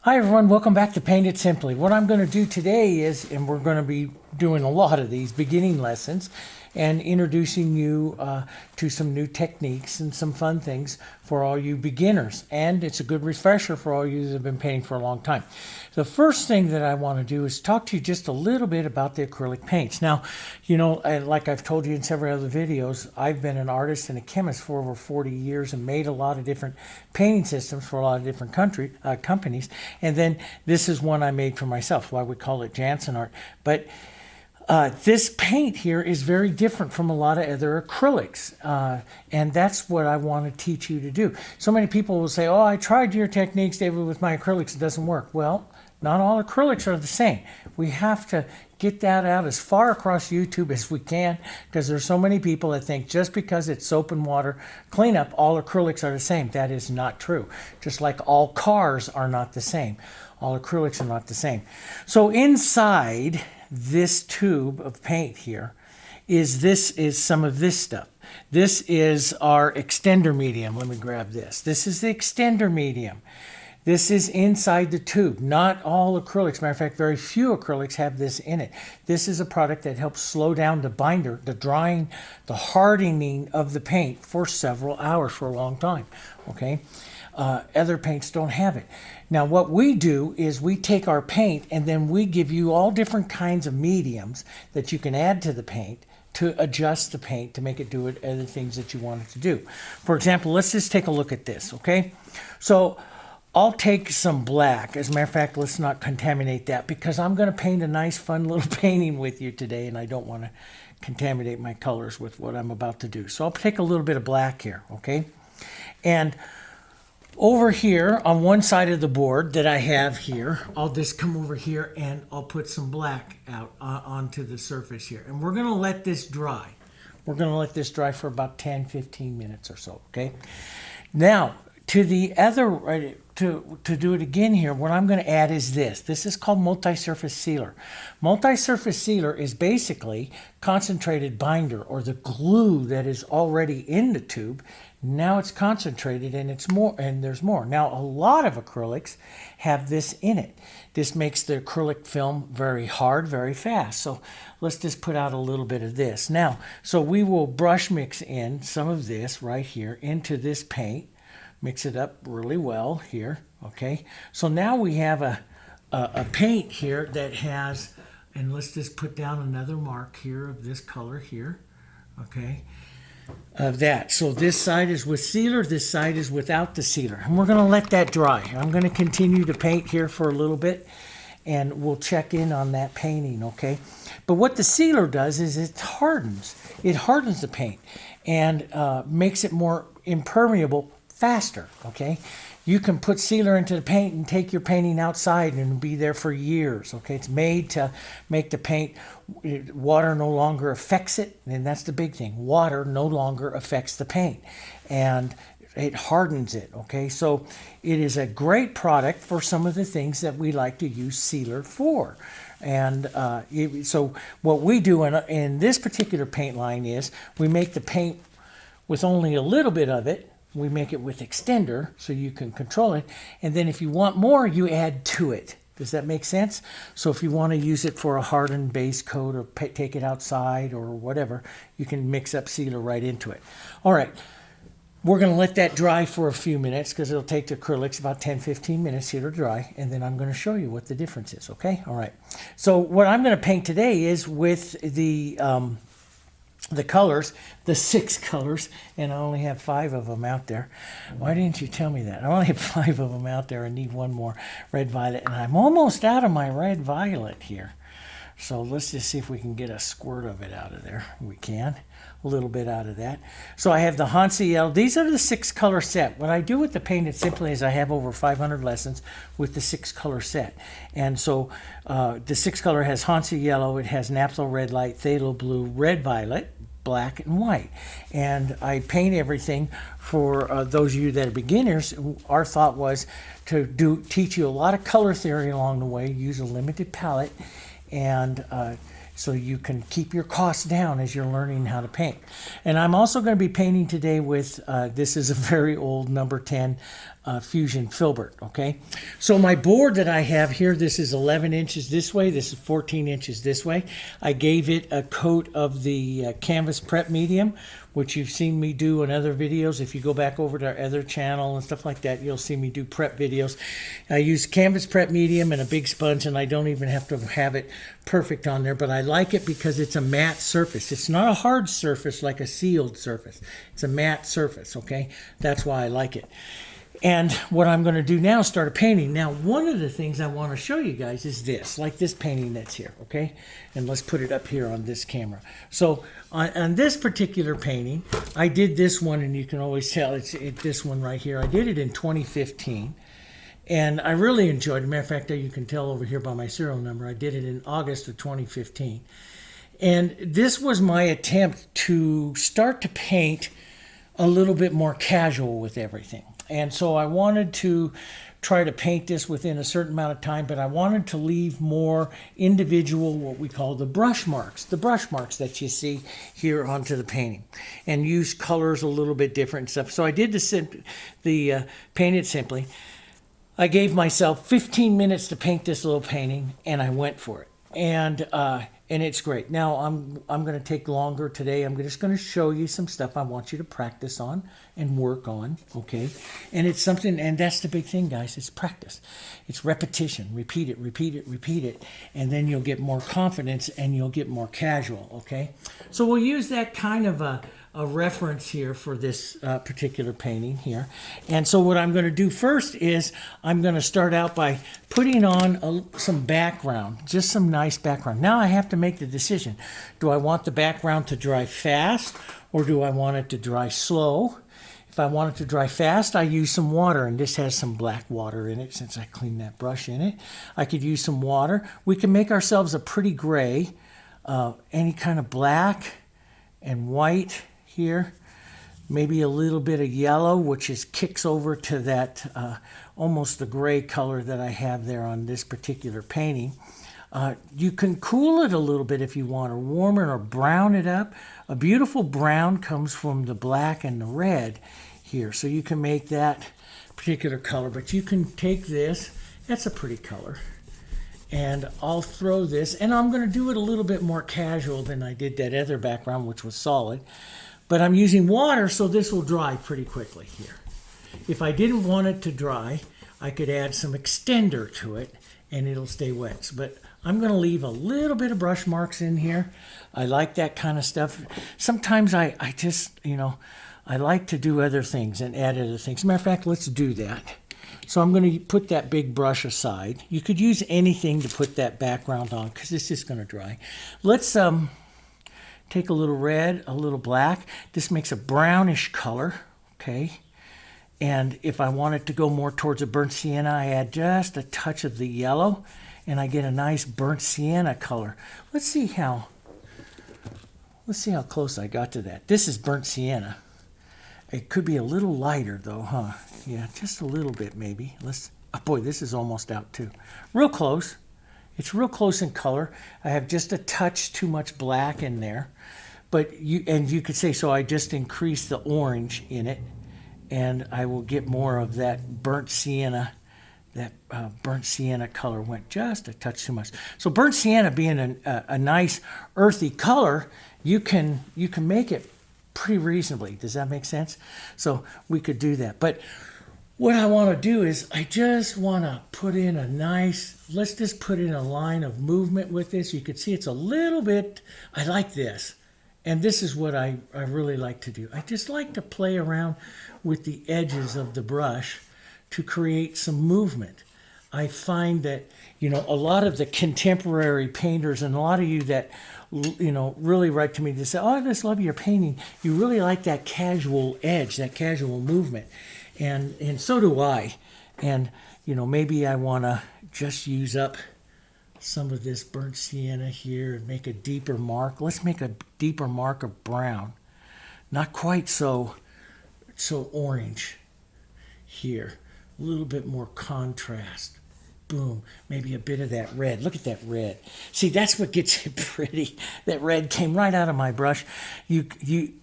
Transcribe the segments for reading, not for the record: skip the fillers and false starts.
Hi everyone, welcome back to Paint It Simply. What I'm going to do today is, and we're going to be doing a lot of these beginning lessons and introducing you to some new techniques and some fun things for all you beginners. And it's a good refresher for all you that have been painting for a long time. The first thing that I want to do is talk to you just a little bit about the acrylic paints. Now, you know, like I've told you in several other videos, I've been an artist and a chemist for over 40 years and made a lot of different painting systems for a lot of different companies. And then this is one I made for myself, why we call it Jansen art. But this paint here is very different from a lot of other acrylics, and that's what I want to teach you to do. So many people will say, oh, I tried your techniques, David, with my acrylics, it doesn't work. Well, not all acrylics are the same. We have to get that out as far across YouTube as we can, because there's so many people that think just because it's soap and water cleanup, all acrylics are the same. That is not true. Just like all cars are not the same. All acrylics are not the same. So inside this tube of paint here is some of this stuff. This is our extender medium. Let me grab this. This is the extender medium. This is inside the tube. Not all acrylics. Matter of fact, very few acrylics have this in it. This is a product that helps slow down the binder, the drying, the hardening of the paint for several hours, for a long time. Okay? Other paints don't have it. Now what we do is we take our paint and then we give you all different kinds of mediums that you can add to the paint to adjust the paint to make it do other things that you want it to do. For example, let's just take a look at this, okay? So I'll take some black. As a matter of fact, let's not contaminate that because I'm going to paint a nice fun little painting with you today and I don't want to contaminate my colors with what I'm about to do. So I'll take a little bit of black here, okay? And over here on one side of the board that I have here, I'll just come over here and I'll put some black out onto the surface here. And we're going to let this dry. We're going to let this dry for about 10-15 minutes or so, okay? Now, to the other, to do it again here, what I'm going to add is this. This is called multi-surface sealer. Multi-surface sealer is basically concentrated binder or the glue that is already in the tube. Now it's concentrated and it's more, and there's more. Now a lot of acrylics have this in it. This makes the acrylic film very hard, very fast. So let's just put out a little bit of this. Now, so we will brush mix in some of this right here into this paint. Mix it up really well here, okay? So now we have a paint here that has, and let's just put down another mark here of this color here, okay? Of that. So this side is with sealer, this side is without the sealer. And we're going to let that dry. I'm going to continue to paint here for a little bit and we'll check in on that painting, okay? But what the sealer does is it hardens. It hardens the paint and makes it more impermeable faster, okay? You can put sealer into the paint and take your painting outside and it'll be there for years, okay? It's made to make the paint, water no longer affects it, and that's the big thing. Water no longer affects the paint, and it hardens it, okay? So it is a great product for some of the things that we like to use sealer for. And so what we do in this particular paint line is we make the paint with only a little bit of it. We make it with extender so you can control it. And then if you want more, you add to it. Does that make sense? So if you want to use it for a hardened base coat or take it outside or whatever, you can mix up sealer right into it. All right. We're going to let that dry for a few minutes because it'll take the acrylics about 10-15 minutes here to dry. And then I'm going to show you what the difference is. Okay? All right. So what I'm going to paint today is with the colors, the 6 colors, and I only have 5 of them out there. Why didn't you tell me that? I only have 5 of them out there and need one more red violet, and I'm almost out of my red violet here. So let's just see if we can get a squirt of it out of there. We can. A little bit out of that. So I have the Hansa Yellow. These are the 6 color set. What I do with the Paint It Simply is I have over 500 lessons with the 6 color set. And so the 6 color has Hansa Yellow, it has Naphthol Red Light, Phthalo Blue, Red Violet, black and white. And I paint everything for those of you that are beginners. Our thought was to teach you a lot of color theory along the way, use a limited palette, and so you can keep your costs down as you're learning how to paint. And I'm also going to be painting today with, this is a very old number 10 Fusion filbert, okay? So my board that I have here, this is 11 inches this way, this is 14 inches this way. I gave it a coat of the canvas prep medium, which you've seen me do in other videos. If you go back over to our other channel and stuff like that, you'll see me do prep videos. I use canvas prep medium and a big sponge, and I don't even have to have it perfect on there, but I like it because it's a matte surface. It's not a hard surface like a sealed surface. It's a matte surface, okay? That's why I like it. And what I'm going to do now is start a painting. Now, one of the things I want to show you guys is this, like this painting that's here, okay? And let's put it up here on this camera. So on this particular painting, I did this one, and you can always tell it's this one right here. I did it in 2015, and I really enjoyed it. Matter of fact, you can tell over here by my serial number, I did it in August of 2015. And this was my attempt to start to paint a little bit more casual with everything. And so I wanted to try to paint this within a certain amount of time, but I wanted to leave more individual, what we call the brush marks that you see here onto the painting, and use colors a little bit different and stuff. So I did the Paint It Simply. I gave myself 15 minutes to paint this little painting, and I went for it. And it's great. Now I'm going to take longer today. I'm just going to show you some stuff I want you to practice on and work on, okay? And it's something, and that's the big thing, guys. It's practice. It's repetition. Repeat it, repeat it, repeat it, and then you'll get more confidence and you'll get more casual, okay? So we'll use that kind of a reference here for this particular painting here. And so what I'm going to do first is I'm going to start out by putting on some background, just some nice background. Now I have to make the decision. Do I want the background to dry fast, or do I want it to dry slow? If I want it to dry fast, I use some water, and this has some black water in it since I cleaned that brush in it. I could use some water. We can make ourselves a pretty gray, any kind of black and white here, maybe a little bit of yellow, which kicks over to that almost the gray color that I have there on this particular painting. You can cool it a little bit if you want, or warm it, or brown it up. A beautiful brown comes from the black and the red here, so you can make that particular color. But you can take this, that's a pretty color, and I'll throw this, and I'm going to do it a little bit more casual than I did that other background, which was solid. But I'm using water, so this will dry pretty quickly here. If I didn't want it to dry, I could add some extender to it, and it'll stay wet. But I'm going to leave a little bit of brush marks in here. I like that kind of stuff. Sometimes I just, I like to do other things and add other things. As a matter of fact, let's do that. So I'm going to put that big brush aside. You could use anything to put that background on, because this is going to dry. Let's take a little red, a little black. This makes a brownish color, okay? And if I want it to go more towards a burnt sienna, I add just a touch of the yellow, and I get a nice burnt sienna color. Let's see how close I got to that. This is burnt sienna. It could be a little lighter though, huh? Yeah, just a little bit maybe. Oh boy, this is almost out too. Real close. It's real close in color. I have just a touch too much black in there. But you could say, so I just increased the orange in it, and I will get more of that burnt sienna. That burnt sienna color went just a touch too much. So burnt sienna being a nice earthy color, you can make it pretty reasonably. Does that make sense? So we could do that. But what I want to do is I just want to put in let's just put in a line of movement with this. You can see it's a little bit, I like this. And this is what I really like to do. I just like to play around with the edges of the brush to create some movement. I find that, a lot of the contemporary painters, and a lot of you that, really write to me to say, oh, I just love your painting. You really like that casual edge, that casual movement. And so do I. And, maybe I want to just use up some of this burnt sienna here and make a deeper mark. Let's make a deeper mark of brown. Not quite so orange here. A little bit more contrast boom, maybe a bit of that red. Look at that red. See, that's what gets it pretty. That red came right out of my brush. You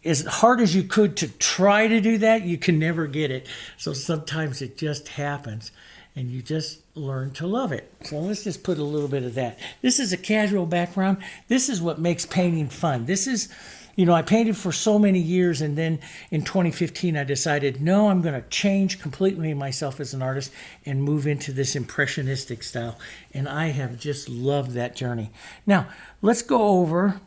as hard as you could to try to do that, you can never get it. So sometimes it just happens, and you just learn to love it. So let's just put a little bit of that. This is a casual background. This is what makes painting fun. This is, you know, I painted for so many years, and then in 2015 I decided, no, I'm going to change completely myself as an artist and move into this impressionistic style. And I have just loved that journey. Now, let's go over,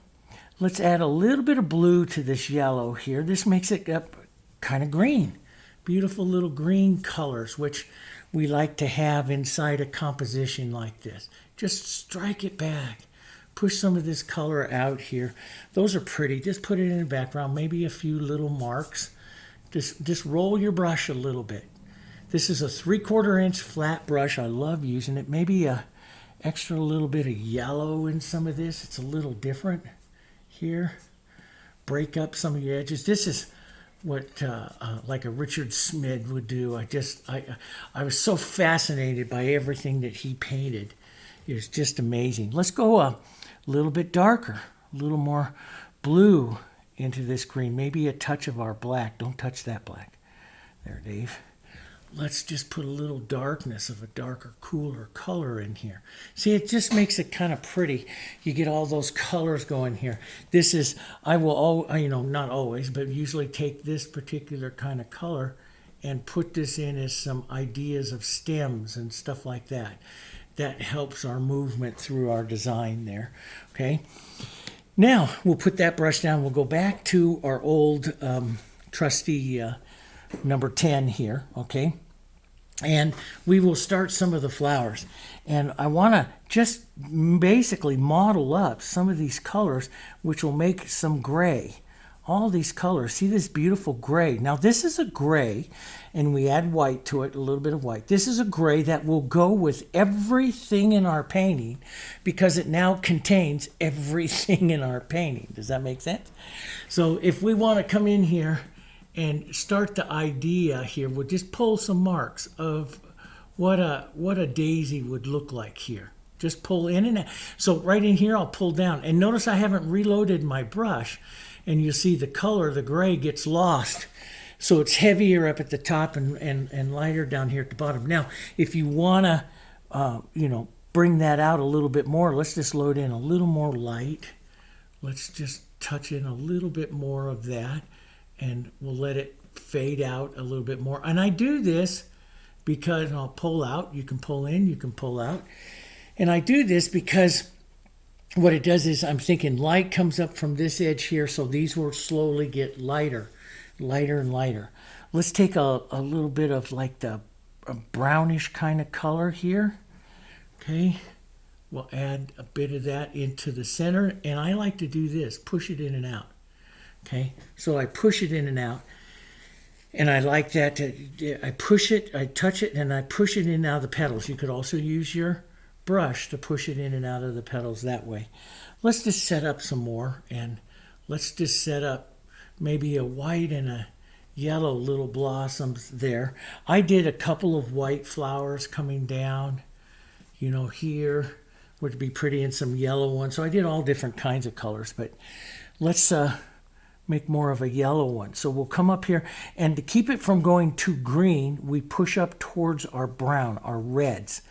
let's add a little bit of blue to this yellow here. This makes it up kind of green. Beautiful little green colors, which we like to have inside a composition like this. Just strike it back. Push some of this color out here. Those are pretty. Just put it in the background. Maybe a few little marks. Just roll your brush a little bit. This is a 3/4 inch flat brush. I love using it. Maybe a extra little bit of yellow in some of this. It's a little different here. Break up some of your edges. This is what like a Richard Smith would do. I was so fascinated by everything that he painted. It was just amazing. Let's go a little bit darker, a little more blue into this green. Maybe a touch of our black. Don't touch that black. There, Dave. Let's just put a little darkness of a darker, cooler color in here. See, it just makes it kind of pretty. You get all those colors going here. This is, I will, you know, not always, but usually take this particular kind of color and put this in as some ideas of stems and stuff like that. That helps our movement through our design there, okay? Now, we'll put that brush down. We'll go back to our old trusty number 10 here, okay? And we will start some of the flowers. And I want to just basically model up some of these colors, which will make some gray. All these colors. See this beautiful gray. Now this is a gray, and we add white to it, a little bit of white. This is a gray that will go with everything in our painting because it now contains everything in our painting. Does that make sense? So if we want to come in here and start the idea here, we'll just pull some marks of what a daisy would look like here. Just pull in and out. So right in here, I'll pull down. And notice I haven't reloaded my brush. And you see the color, the gray, gets lost. So it's heavier up at the top and lighter down here at the bottom. Now, if you want to, you know, bring that out a little bit more, let's just load in a little more light. Let's just touch in a little bit more of that. And we'll let it fade out a little bit more. And I do this because I'll pull out. You can pull in, you can pull out. And I do this because what it does is I'm thinking light comes up from this edge here, so these will slowly get lighter, lighter and lighter. Let's take a little bit of like a brownish kind of color here. Okay, we'll add a bit of that into the center, and I like to do this, push it in and out. Okay, so I push it in and out, and I like that. I push it, I touch it, and I push it in and out of the petals. You could also use your brush to push it in and out of the petals that way. Let's just set up some more, and let's just set up maybe a white and a yellow little blossoms there. I did a couple of white flowers coming down, you know, here would be pretty, and some yellow ones. So I did all different kinds of colors, but let's make more of a yellow one. So we'll come up here, and to keep it from going too green, we push up towards our brown, our reds.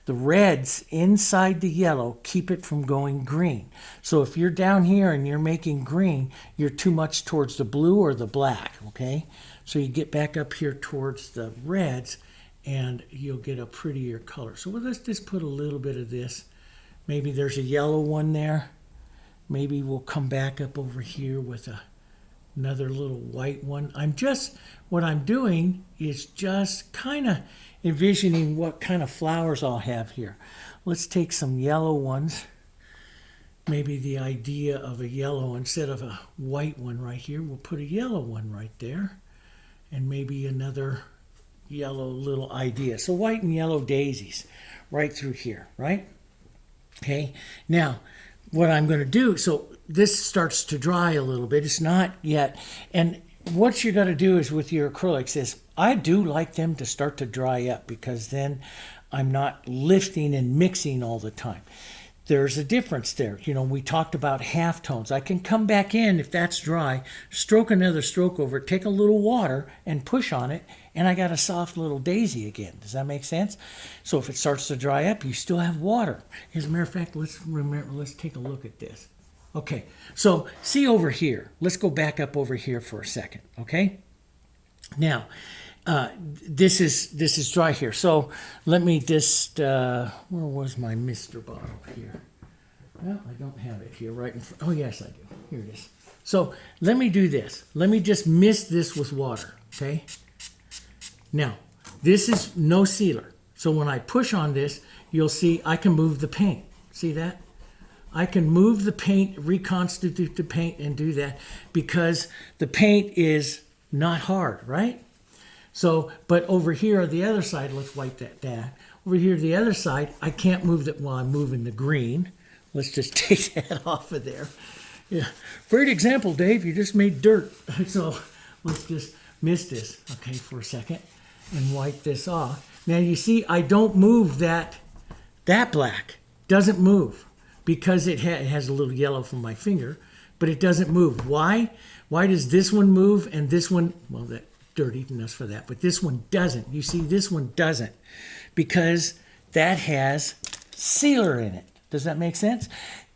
The reds inside the yellow keep it from going green. So if you're down here and you're making green, you're too much towards the blue or the black, okay? So you get back up here towards the reds and you'll get a prettier color. So let's just put a little bit of this. Maybe there's a yellow one there. Maybe we'll come back up over here with another little white one. What I'm doing is just kind of envisioning what kind of flowers I'll have here. Let's take some yellow ones. Maybe the idea of a yellow instead of a white one right here. We'll put a yellow one right there. And maybe another yellow little idea. So white and yellow daisies right through here, right? Okay, now what I'm going to do, so this starts to dry a little bit. It's not yet. And what you're going to do is with your acrylics is I do like them to start to dry up, because then I'm not lifting and mixing all the time. There's a difference there. You know, we talked about half tones. I can come back in if that's dry, stroke another stroke over it, take a little water and push on it, and I got a soft little daisy again. Does that make sense? So if it starts to dry up, you still have water. As a matter of fact, let's take a look at this. Okay, so see over here. Let's go back up over here for a second, okay? Now, this is dry here. So let me just, where was my Mr. bottle here? Well, I don't have it here right in front. Oh, yes, I do. Here it is. So let me do this. Let me just mist this with water, okay? Now, this is no sealer. So when I push on this, you'll see I can move the paint. See that? I can move the paint, reconstitute the paint, and do that because the paint is not hard, right? So, but over here on the other side, let's wipe that down. Over here the other side, I can't move that while I'm moving the green. Let's just take that off of there. Yeah, great example, Dave. You just made dirt. So let's just mist this, okay, for a second and wipe this off. Now you see, I don't move that black. Doesn't move because it has a little yellow from my finger, but it doesn't move. Why? Why does this one move and this one, well, that dirty enough for that, but this one doesn't. You see, this one doesn't because that has sealer in it. Does that make sense?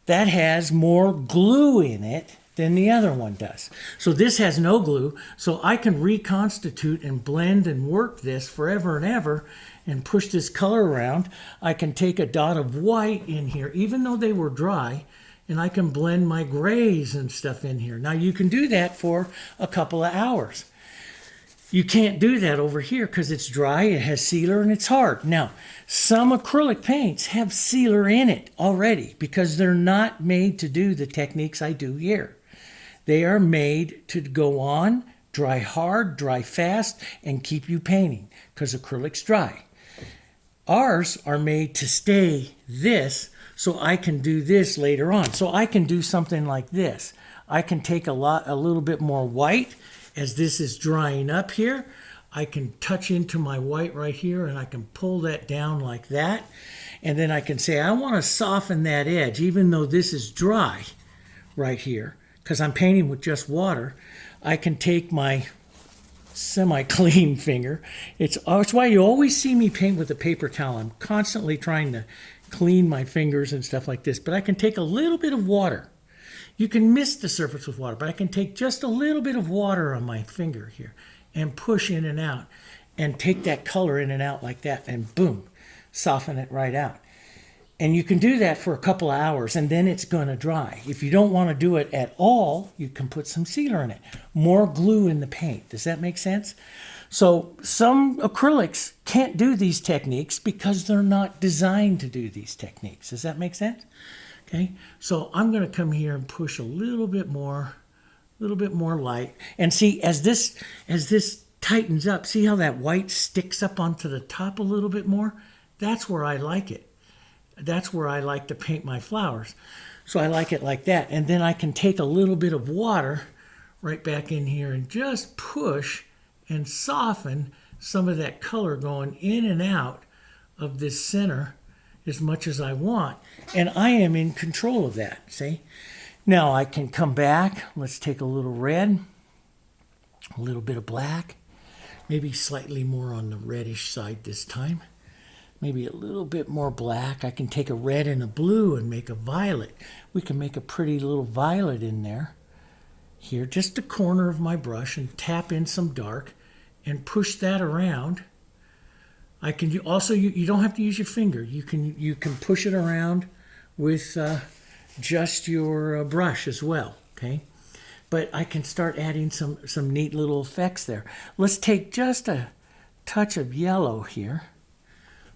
That has more glue in it than the other one does. So this has no glue, so I can reconstitute and blend and work this forever and ever and push this color around. I can take a dot of white in here, even though they were dry, and I can blend my grays and stuff in here. Now you can do that for a couple of hours. You can't do that over here because it's dry, it has sealer, and it's hard. Now, some acrylic paints have sealer in it already because they're not made to do the techniques I do here. They are made to go on, dry hard, dry fast, and keep you painting because acrylic's dry. Ours are made to stay this so I can do this later on. So I can do something like this. I can take a little bit more white. As this is drying up here, I can touch into my white right here and I can pull that down like that. And then I can say, I want to soften that edge, even though this is dry right here, because I'm painting with just water. I can take my semi-clean finger. It's why you always see me paint with a paper towel. I'm constantly trying to clean my fingers and stuff like this, but I can take a little bit of water. You can mist the surface with water, but I can take just a little bit of water on my finger here and push in and out and take that color in and out like that and boom, soften it right out. And you can do that for a couple of hours and then it's going to dry. If you don't want to do it at all, you can put some sealer in it. More glue in the paint. Does that make sense? So some acrylics can't do these techniques because they're not designed to do these techniques. Does that make sense? Okay, so I'm going to come here and push a little bit more light. And see, as this tightens up, see how that white sticks up onto the top a little bit more? That's where I like it. That's where I like to paint my flowers. So I like it like that. And then I can take a little bit of water right back in here and just push and soften some of that color going in and out of this center as much as I want, and I am in control of that, see? Now I can come back, let's take a little red, a little bit of black, maybe slightly more on the reddish side this time, maybe a little bit more black. I can take a red and a blue and make a violet. We can make a pretty little violet in there. Here, just the corner of my brush and tap in some dark and push that around. I can also, you don't have to use your finger. You can push it around with just your brush as well, okay? But I can start adding some neat little effects there. Let's take just a touch of yellow here.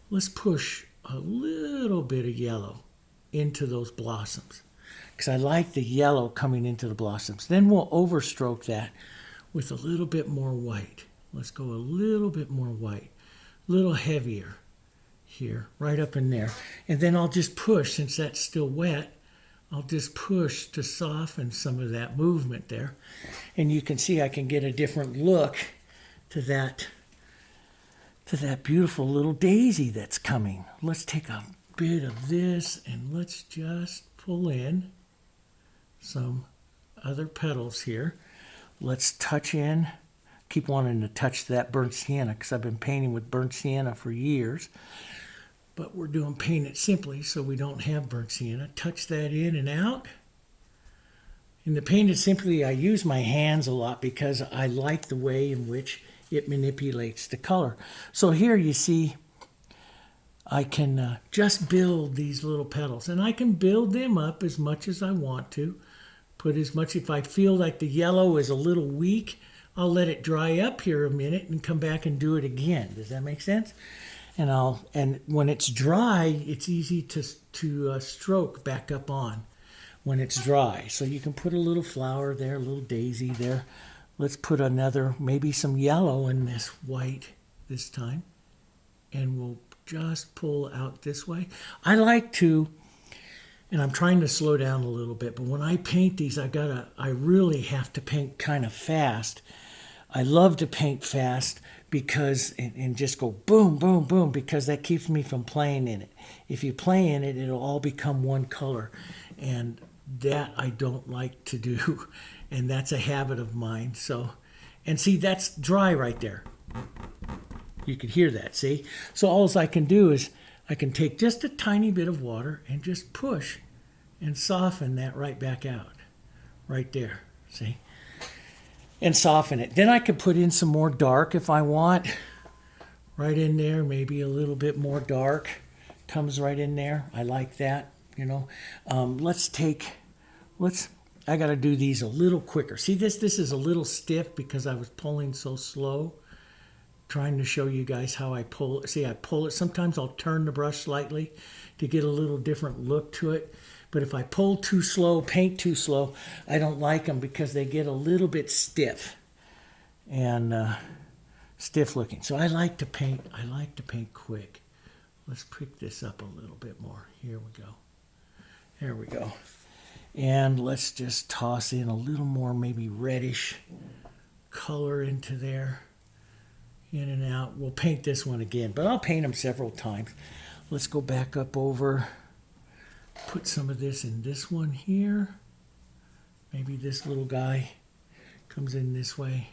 Let's push a little bit of yellow into those blossoms because I like the yellow coming into the blossoms. Then we'll overstroke that with a little bit more white. Let's go a little bit more white. Little heavier here, right up in there. And then I'll just push, since that's still wet, I'll just push to soften some of that movement there. And you can see I can get a different look to to that beautiful little daisy that's coming. Let's take a bit of this and let's just pull in some other petals here. Let's touch in. Keep wanting to touch that burnt sienna because I've been painting with burnt sienna for years. But we're doing Paint It Simply, so we don't have burnt sienna. Touch that in and out. In the Paint It Simply, I use my hands a lot because I like the way in which it manipulates the color. So here you see I can just build these little petals. And I can build them up as much as I want to. Put as much, if I feel like the yellow is a little weak, I'll let it dry up here a minute and come back and do it again. Does that make sense? And when it's dry, it's easy to stroke back up on when it's dry. So you can put a little flower there, a little daisy there. Let's put another, maybe some yellow in this white this time. And we'll just pull out this way. I like to, and I'm trying to slow down a little bit, but when I paint these, I really have to paint kind of fast. I love to paint fast because, and just go boom, boom, boom, because that keeps me from playing in it. If you play in it, it'll all become one color. And that I don't like to do. And that's a habit of mine. So, and see, that's dry right there. You can hear that, see? So all I can do is I can take just a tiny bit of water and just push and soften that right back out. Right there, see? And soften it. Then I could put in some more dark if I want. Right in there, maybe a little bit more dark. Comes right in there. I like that, you know. I got to do these a little quicker. See, this is a little stiff because I was pulling so slow. Trying to show you guys how I pull it. See, I pull it. Sometimes I'll turn the brush slightly to get a little different look to it. But if I pull too slow, paint too slow, I don't like them because they get a little bit stiff and stiff looking. So I like to paint quick. Let's pick this up a little bit more. Here we go. There we go. And let's just toss in a little more maybe reddish color into there. In and out. We'll paint this one again, but I'll paint them several times. Let's go back up over. Put some of this in this one here. Maybe this little guy comes in this way.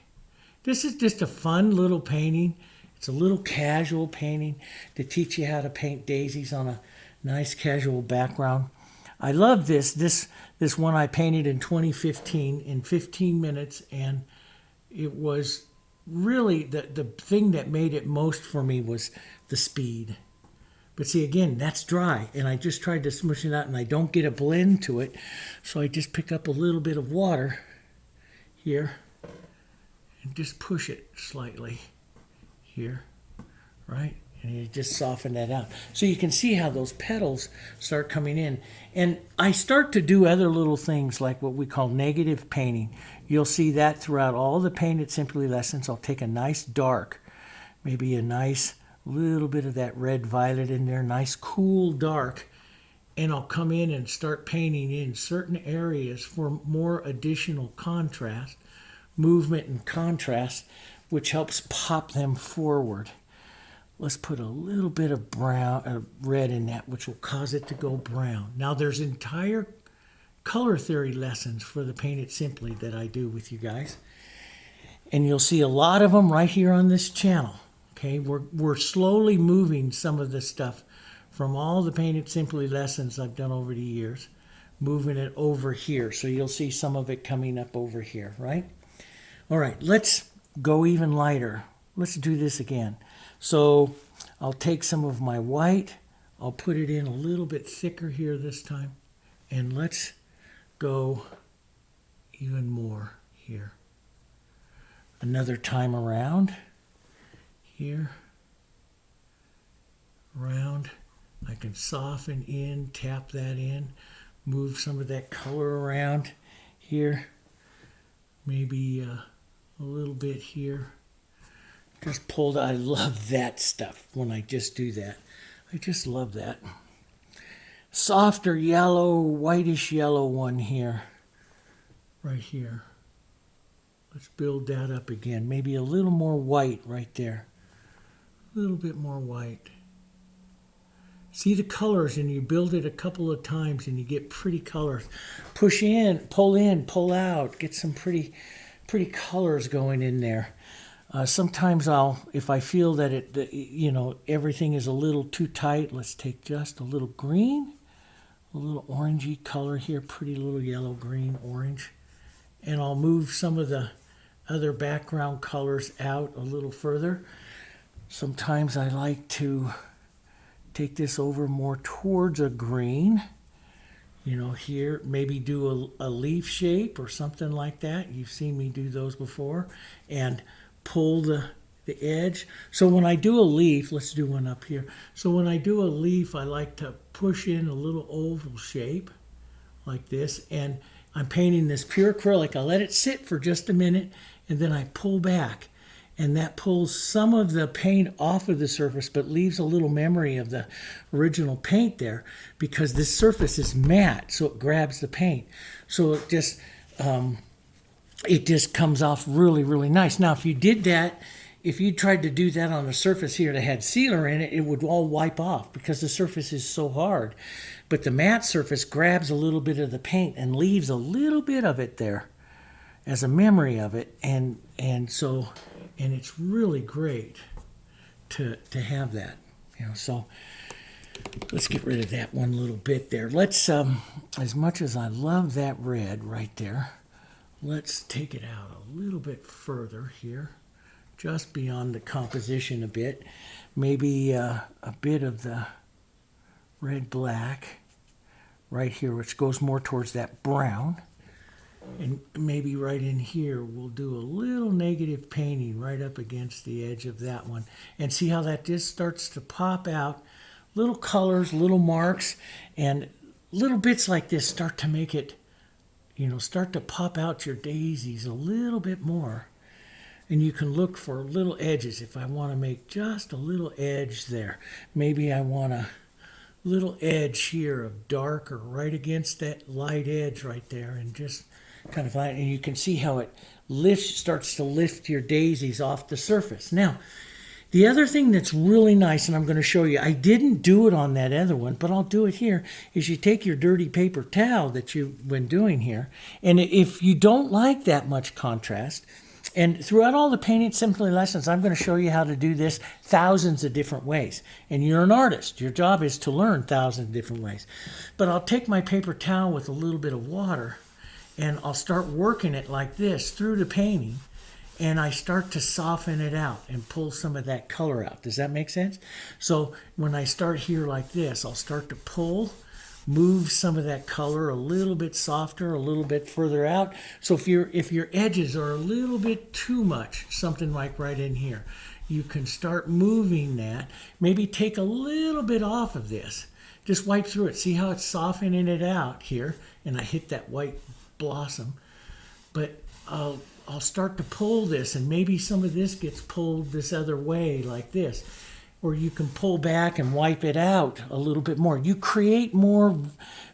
This is just a fun little painting. It's a little casual painting to teach you how to paint daisies on a nice casual background. I love this. This one I painted in 2015 in 15 minutes, and it was really the thing that made it most for me was the speed. But see, again, that's dry, and I just tried to smush it out, and I don't get a blend to it, so I just pick up a little bit of water here and just push it slightly here, right? And you just soften that out. So you can see how those petals start coming in. And I start to do other little things like what we call negative painting. You'll see that throughout all the Paint It Simply lessons. I'll take a nice dark, maybe a nice little bit of that red violet in there, nice cool dark, and I'll come in and start painting in certain areas for more additional contrast, movement and contrast, which helps pop them forward. Let's put a little bit of brown, red in that, which will cause it to go brown. Now there's entire color theory lessons for the Paint It Simply that I do with you guys. And you'll see a lot of them right here on this channel. Okay, we're slowly moving some of this stuff from all the Paint It Simply lessons I've done over the years, moving it over here. So you'll see some of it coming up over here, right? All right, let's go even lighter. Let's do this again. So I'll take some of my white, I'll put it in a little bit thicker here this time, and let's go even more here. Another time around, here, around. I can soften in, tap that in, move some of that color around here, maybe a little bit here. Just pulled. I love that stuff when I just do that. I just love that. Softer yellow, whitish yellow one here. Right here. Let's build that up again. Maybe a little more white right there. A little bit more white. See the colors, and you build it a couple of times and you get pretty colors. Push in, pull out, get some pretty colors going in there. Sometimes if I feel that everything is a little too tight, let's take just a little green, a little orangey color here, pretty little yellow, green, orange. And I'll move some of the other background colors out a little further. Sometimes I like to take this over more towards a green. Here, maybe do a leaf shape or something like that. You've seen me do those before. And pull the edge. So when I do a leaf, let's do one up here. So when I do a leaf, I like to push in a little oval shape like this. And I'm painting this pure acrylic. I let it sit for just a minute, and then I pull back. And that pulls some of the paint off of the surface, but leaves a little memory of the original paint there, because this surface is matte, so it grabs the paint. So it just comes off really, really nice. Now, if you did that, if you tried to do that on a surface here that had sealer in it, it would all wipe off because the surface is so hard. But the matte surface grabs a little bit of the paint and leaves a little bit of it there as a memory of it. And it's really great to have that. So let's get rid of that one little bit there. Let's, as much as I love that red right there, let's take it out a little bit further here, just beyond the composition a bit. Maybe a bit of the red black right here, which goes more towards that brown. And maybe right in here, we'll do a little negative painting right up against the edge of that one. And see how that just starts to pop out. Little colors, little marks, and little bits like this start to make it, start to pop out your daisies a little bit more. And you can look for little edges. If I want to make just a little edge there, maybe I want a little edge here of darker right against that light edge right there, and just kind of light. And you can see how it starts to lift your daisies off the surface. Now, the other thing that's really nice, and I'm going to show you, I didn't do it on that other one, but I'll do it here, is you take your dirty paper towel that you've been doing here, and if you don't like that much contrast, and throughout all the Painting Simply lessons, I'm going to show you how to do this thousands of different ways. And you're an artist. Your job is to learn thousands of different ways. But I'll take my paper towel with a little bit of water, and I'll start working it like this through the painting, and I start to soften it out and pull some of that color out. Does that make sense? So when I start here like this, I'll start to pull, move some of that color a little bit softer, a little bit further out. So if your edges are a little bit too much, something like right in here, you can start moving that. Maybe take a little bit off of this. Just wipe through it. See how it's softening it out here? And I hit that white blossom. But I'll start to pull this, and maybe some of this gets pulled this other way like this. Or you can pull back and wipe it out a little bit more. You create more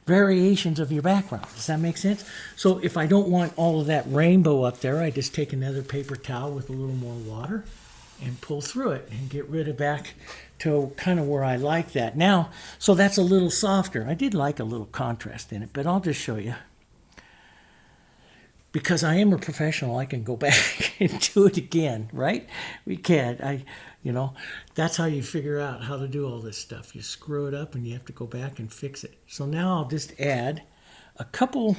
variations of your background. Does that make sense? So if I don't want all of that rainbow up there, I just take another paper towel with a little more water and pull through it and get rid of back to kind of where I like that. Now, so that's a little softer. I did like a little contrast in it, but I'll just show you. Because I am a professional, I can go back and do it again, right? We can. That's how you figure out how to do all this stuff. You screw it up and you have to go back and fix it. So now I'll just add a couple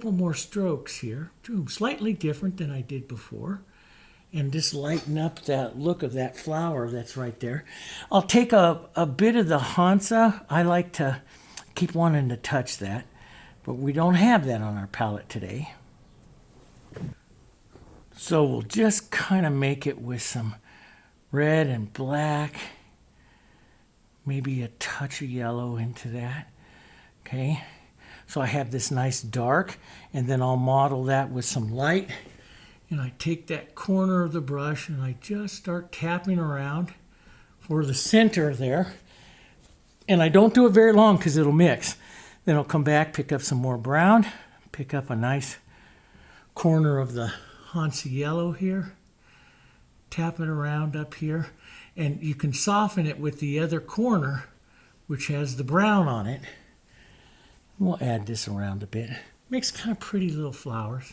more strokes here, slightly different than I did before, and just lighten up that look of that flower that's right there. I'll take a bit of the Hansa. I like to keep wanting to touch that, but we don't have that on our palette today. So we'll just kind of make it with some red and black, maybe a touch of yellow into that. Okay, so I have this nice dark, and then I'll model that with some light, and I take that corner of the brush and I just start tapping around for the center there, and I don't do it very long because it'll mix. Then I'll come back, pick up some more brown, pick up a nice corner of the Hansa Yellow here, tap it around up here, And you can soften it with the other corner, which has the brown on it. We'll add this around a bit. Makes kind of pretty little flowers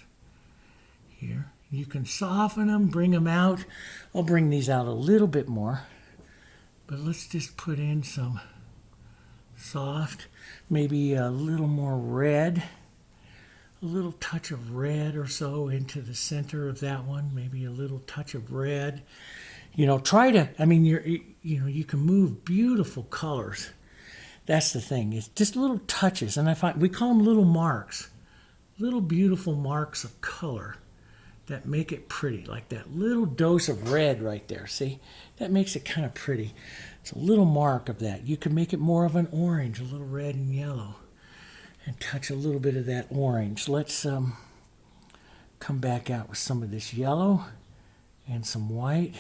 here. You can soften them, bring them out. I'll bring these out a little bit more. But let's just put in some soft, maybe a little more red. A little touch of red or so into the center of that one. Maybe a little touch of red. You know, try to, I mean, you can move beautiful colors. That's the thing. It's just little touches. And I find, we call them little marks. Little beautiful marks of color that make it pretty, like that little dose of red right there. See, that makes it kind of pretty. It's a little mark of that. You can make it more of an orange, a little red and yellow, and touch a little bit of that orange. Let's come back out with some of this yellow and some white,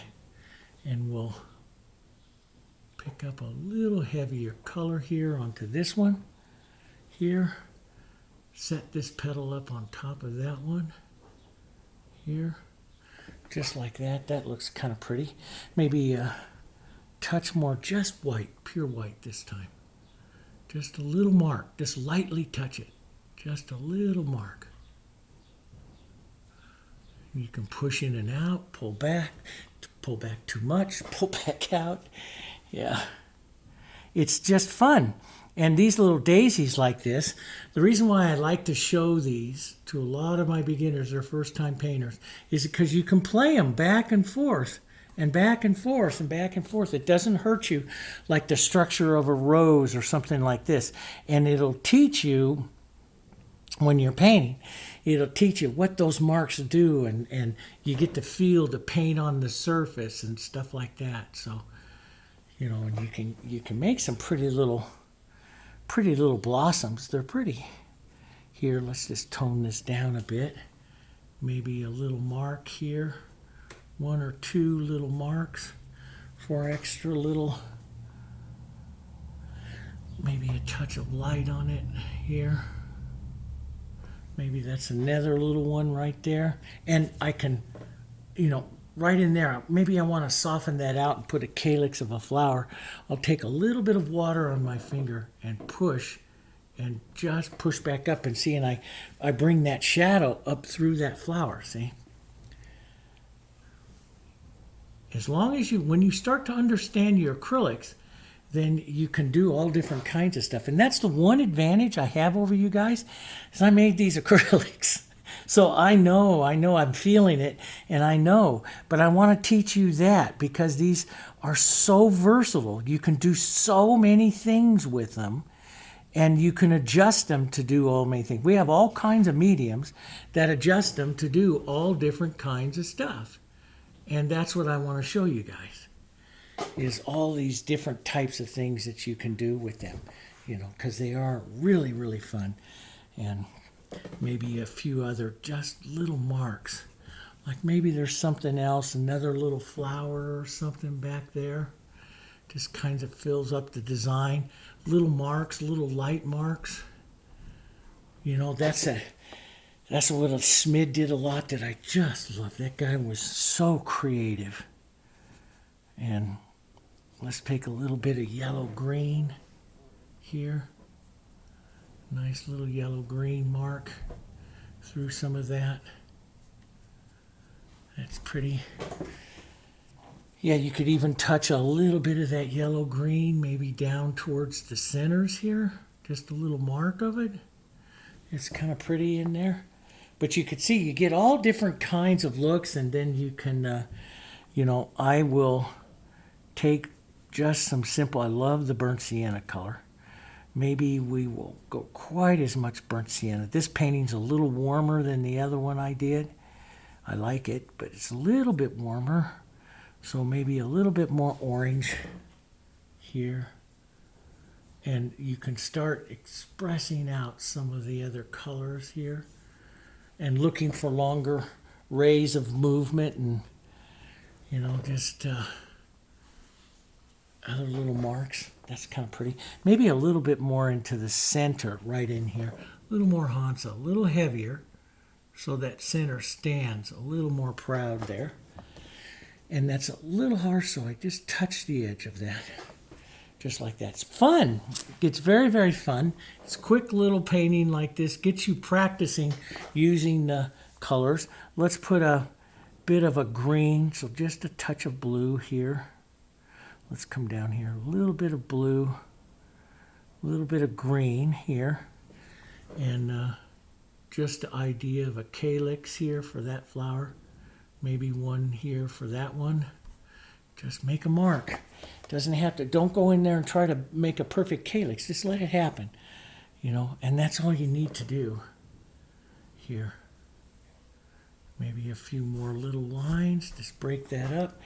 and we'll pick up a little heavier color here onto this one here. Set this petal up on top of that one here, just like that. That looks kind of pretty. Maybe a touch more, just white, pure white this time. Just a little mark, just lightly touch it. Just a little mark. You can push in and out, pull back too much, pull back out. Yeah, it's just fun. And these little daisies like this, the reason why I like to show these to a lot of my beginners or first-time painters is because you can play them back and forth and back and forth and back and forth. It doesn't hurt you like the structure of a rose or something like this. And it'll teach you when you're painting. It'll teach you what those marks do, and you get to feel the paint on the surface and stuff like that. So, you know, and you can make some pretty little blossoms. They're pretty. Here, let's just tone this down a bit. Maybe a little mark here. One or two little marks for extra little, maybe a touch of light on it here. Maybe that's another little one right there. And I can, you know, right in there, maybe I want to soften that out and put a calyx of a flower. I'll take a little bit of water on my finger and push, and just push back up and see, and I bring that shadow up through that flower, see? As long as when you start to understand your acrylics, then you can do all different kinds of stuff. And that's the one advantage I have over you guys, is I made these acrylics. So I know I'm feeling it, and I know, but I want to teach you that because these are so versatile. You can do so many things with them, and you can adjust them to do all many things. We have all kinds of mediums that adjust them to do all different kinds of stuff. And that's what I want to show you guys, is all these different types of things that you can do with them, you know, because they are really, really fun. And maybe a few other just little marks. Like maybe there's something else, another little flower or something back there. Just kind of fills up the design. Little marks, little light marks. You know, that's what Smid did a lot that I just love. That guy was so creative. And let's take a little bit of yellow-green here. Nice little yellow-green mark through some of that. That's pretty. Yeah, you could even touch a little bit of that yellow-green, maybe down towards the centers here. Just a little mark of it. It's kind of pretty in there. But you can see you get all different kinds of looks, and then you can, you know, I will take just some simple, I love the burnt sienna color. Maybe we will go quite as much burnt sienna. This painting's a little warmer than the other one I did. I like it, but it's a little bit warmer. So maybe a little bit more orange here. And you can start expressing out some of the other colors here and looking for longer rays of movement and, you know, just other little marks. That's kind of pretty. Maybe a little bit more into the center right in here. A little more Hansa, a little heavier so that center stands a little more proud there. And that's a little harsh, so I just touch the edge of that. Just like that. It's fun. It gets very, very fun. It's a quick little painting like this. Gets you practicing using the colors. Let's put a bit of a green, so just a touch of blue here. Let's come down here. A little bit of blue, a little bit of green here. And just the idea of a calyx here for that flower. Maybe one here for that one. Just make a mark. Doesn't have to, don't go in there and try to make a perfect calyx. Just let it happen, you know, and that's all you need to do here. Maybe a few more little lines, just break that up.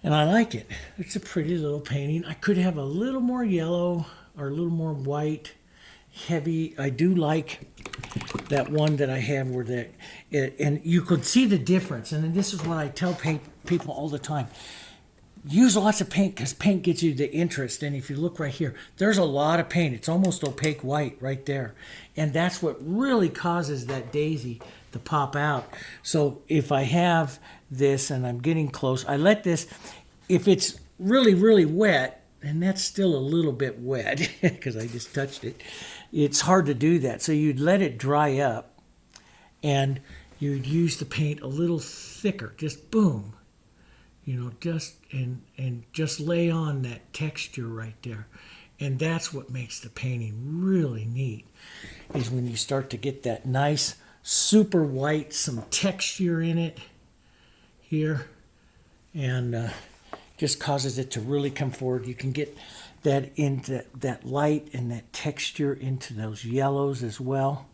And I like it. It's a pretty little painting. I could have a little more yellow or a little more white, heavy. I do like that one that I have where that, and you could see the difference. And this is what I tell people all the time. Use lots of paint because paint gets you the interest. And if you look right here, there's a lot of paint. It's almost opaque white right there. And that's what really causes that daisy to pop out. So if I have this and I'm getting close, I let this, if it's really, really wet, and that's still a little bit wet because I just touched it, it's hard to do that. So you'd let it dry up and you'd use the paint a little thicker, just boom. You know, just and just lay on that texture right there. And that's what makes the painting really neat, is when you start to get that nice, super white, some texture in it here, and just causes it to really come forward. You can get that into that light and that texture into those yellows as well.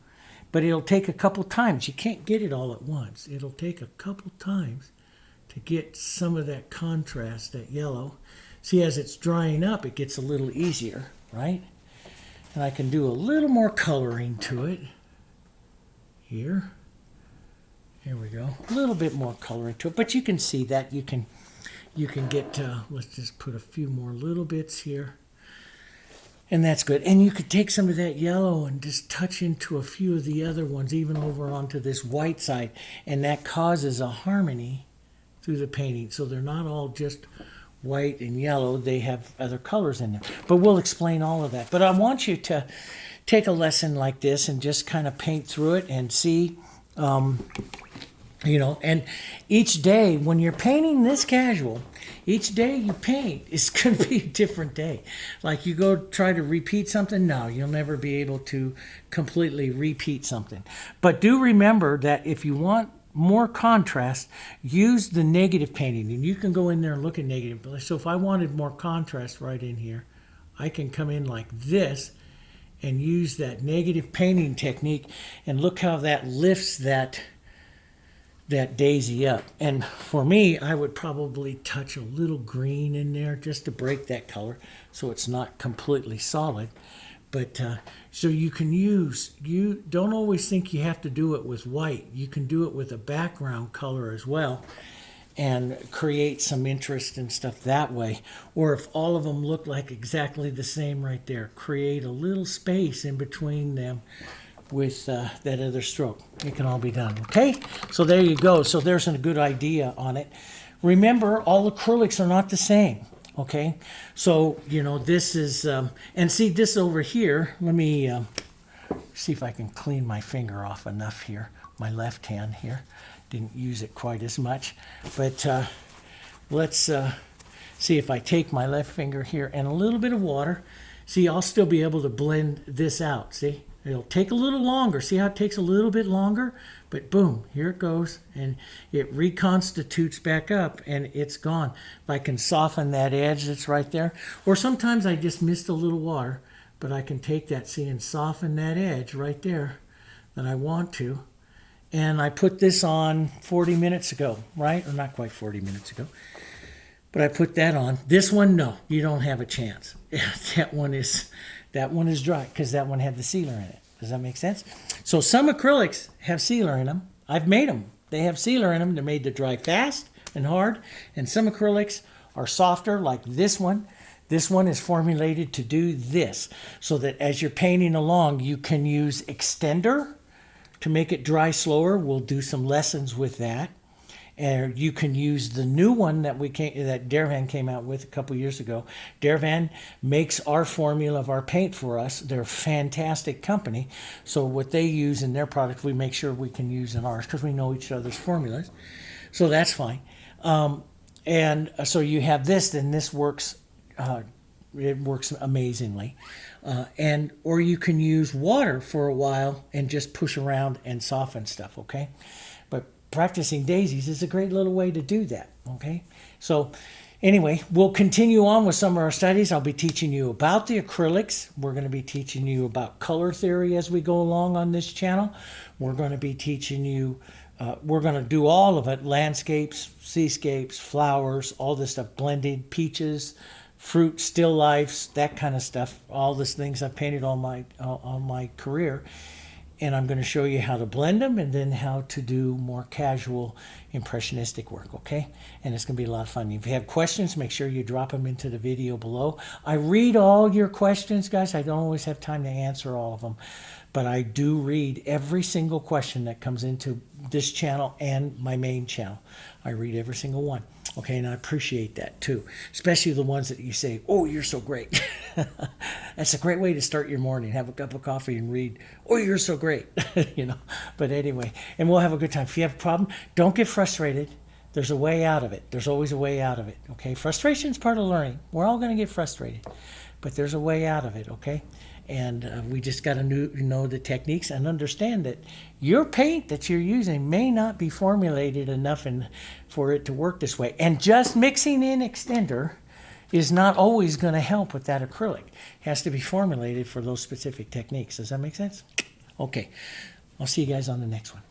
But it'll take a couple times. You can't get it all at once. It'll take a couple times to get some of that contrast, that yellow. See, as it's drying up, it gets a little easier, right? And I can do a little more coloring to it here. Here we go. A little bit more coloring to it, but you can see that you can get, let's just put a few more little bits here. And that's good. And you could take some of that yellow and just touch into a few of the other ones, even over onto this white side. And that causes a harmony through the painting. So they're not all just white and yellow. They have other colors in there. But we'll explain all of that. But I want you to take a lesson like this and just kind of paint through it and see, you know, and each day when you're painting this casual, each day you paint is going to be a different day. Like you go try to repeat something, no, you'll never be able to completely repeat something. But do remember that if you want more contrast, use the negative painting, and you can go in there and look at negative. So if I wanted more contrast right in here, I can come in like this and use that negative painting technique, and look how that lifts that daisy up. And for me, I would probably touch a little green in there just to break that color so it's not completely solid. But so you can use, you don't always think you have to do it with white. You can do it with a background color as well and create some interest and stuff that way. Or if all of them look like exactly the same right there, create a little space in between them with that other stroke. It can all be done, okay? So there you go. So there's a good idea on it. Remember, all acrylics are not the same. Okay, so, you know, this is, and see this over here, let me see if I can clean my finger off enough here, my left hand here. Didn't use it quite as much, but let's see if I take my left finger here and a little bit of water. See, I'll still be able to blend this out, see? It'll take a little longer. See how it takes a little bit longer? But boom, here it goes. And it reconstitutes back up and it's gone. If I can soften that edge that's right there. Or sometimes I just missed a little water. But I can take that, see, and soften that edge right there that I want to. And I put this on 40 minutes ago, right? Or not quite 40 minutes ago. But I put that on. This one, no, you don't have a chance. That one is dry because that one had the sealer in it. Does that make sense? So some acrylics have sealer in them. I've made them. They have sealer in them. They're made to dry fast and hard. And some acrylics are softer, like this one. This one is formulated to do this, so that as you're painting along, you can use extender to make it dry slower. We'll do some lessons with that. And you can use the new one that Dervan came out with a couple years ago. Dervan makes our formula of our paint for us. They're a fantastic company. So what they use in their product, we make sure we can use in ours because we know each other's formulas. So that's fine. And so you have this, then this works. It works amazingly. Or you can use water for a while and just push around and soften stuff, okay? But practicing daisies is a great little way to do that, okay? So anyway, we'll continue on with some of our studies. I'll be teaching you about the acrylics. We're going to be teaching you about color theory as we go along on this channel. We're going to be teaching you, we're going to do all of it, landscapes, seascapes, flowers, all this stuff, blended, peaches, fruit, still lifes, that kind of stuff, all these things I've painted all my career. And I'm going to show you how to blend them and then how to do more casual impressionistic work, okay? And it's going to be a lot of fun. If you have questions, make sure you drop them into the video below. I read all your questions, guys. I don't always have time to answer all of them, but I do read every single question that comes into this channel and my main channel. I read every single one. Okay, and I appreciate that too, especially the ones that you say, oh, you're so great. That's a great way to start your morning. Have a cup of coffee and read, oh, you're so great. You know. But anyway, and we'll have a good time. If you have a problem, don't get frustrated. There's a way out of it. There's always a way out of it, okay? Frustration is part of learning. We're all going to get frustrated, but there's a way out of it, okay? And we just got to know the techniques and understand that your paint that you're using may not be formulated enough for it to work this way. And just mixing in extender is not always going to help with that acrylic. It has to be formulated for those specific techniques. Does that make sense? Okay. I'll see you guys on the next one.